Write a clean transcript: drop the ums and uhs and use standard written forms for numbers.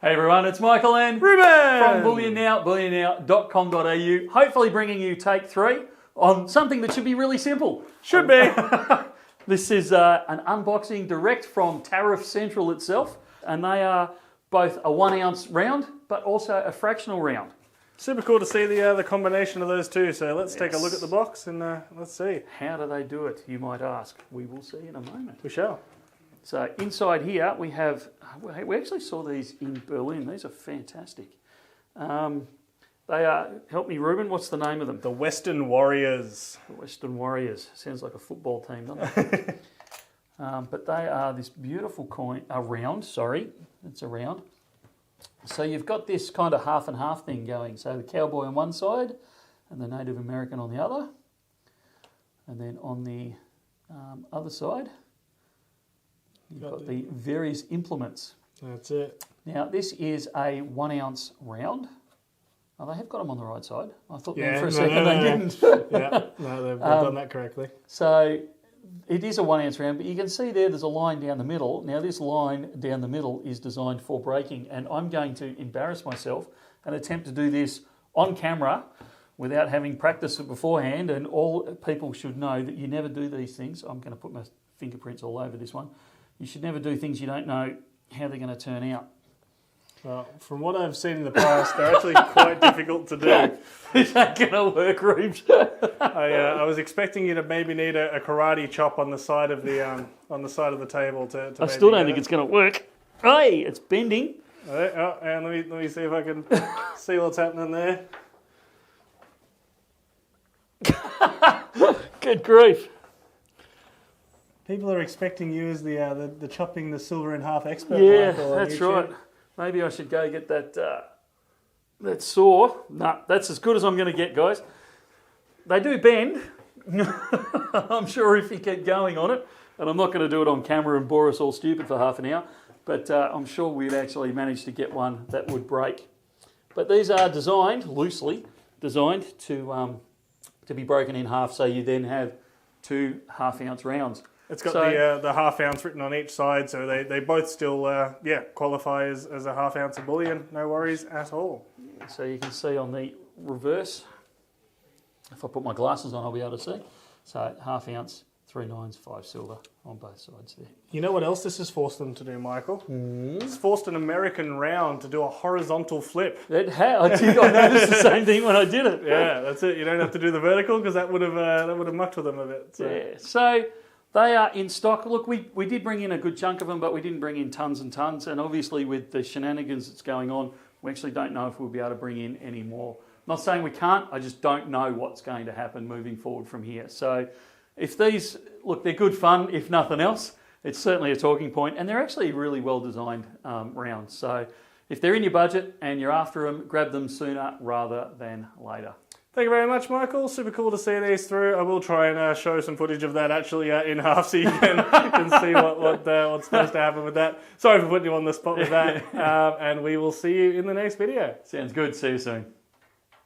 Hey everyone, it's Michael and Ruben from Bullion Now, bullionnow.com.au, hopefully bringing you take 3 on something that should be really simple. Should be. This is an unboxing direct from Tariff Central itself, and they are both a 1 ounce round, but also a fractional round. Super cool to see the combination of those two. So let's take a look at the box and let's see. How do they do it, you might ask? We will see in a moment. We shall. So inside here we have, we actually saw these in Berlin. These are fantastic. They are, help me Ruben, what's the name of them? The Western Warriors. The Western Warriors. Sounds like a football team, doesn't it? But they are this beautiful coin, a round, sorry. It's a round. So you've got this kind of half and half thing going. So the cowboy on one side and the Native American on the other. And then on the other side, you've got the various implements. That's it. Now this is a 1 ounce round. Oh, they have got them on the right side. I thought for a second they didn't. Yeah, no, they've done that correctly. So it is a 1 ounce round, but you can see there's a line down the middle. Now this line down the middle is designed for breaking, and I'm going to embarrass myself and attempt to do this on camera without having practiced it beforehand, and all people should know that you never do these things. I'm going to put my fingerprints all over this one. You should never do things you don't know how they're going to turn out. Well, from what I've seen in the past, they're actually quite difficult to do. This ain't going to work, Rubes. I was expecting you to maybe need a karate chop on the side of the table to I still don't think it's going to work. Hey, it's bending. Oh, and let me see if I can see what's happening there. Good grief. People are expecting you as the chopping the silver in half expert. Yeah, Michael, on that's YouTube. right. Maybe I should go get that saw. No, that's as good as I'm going to get, guys. They do bend. I'm sure if you keep going on it, and I'm not going to do it on camera and bore us all stupid for half an hour, but I'm sure we'd actually manage to get one that would break. But these are designed, loosely designed, to be broken in half, so you then have 2 half ounce rounds. It's got the half ounce written on each side, so they both still qualify as a half ounce of bullion. No worries at all. So you can see on the reverse, if I put my glasses on, I'll be able to see. So half ounce, 3 nines, 5 silver on both sides there. You know what else this has forced them to do, Michael? It's forced an American round to do a horizontal flip. I noticed the same thing when I did it. Yeah, that's it. You don't have to do the vertical because that would have mucked with them a bit. So. Yeah. So they are in stock. Look, we did bring in a good chunk of them, but we didn't bring in tons and tons. And obviously with the shenanigans that's going on, we actually don't know if we'll be able to bring in any more. I'm not saying we can't, I just don't know what's going to happen moving forward from here. So if these, look, they're good fun, if nothing else. It's certainly a talking point, and they're actually really well designed rounds. So if they're in your budget and you're after them, grab them sooner rather than later. Thank you very much, Michael. Super cool to see these through. I will try and show some footage of that actually in half so you can see what's supposed to happen with that. Sorry for putting you on the spot with that. And we will see you in the next video. Sounds good. See you soon.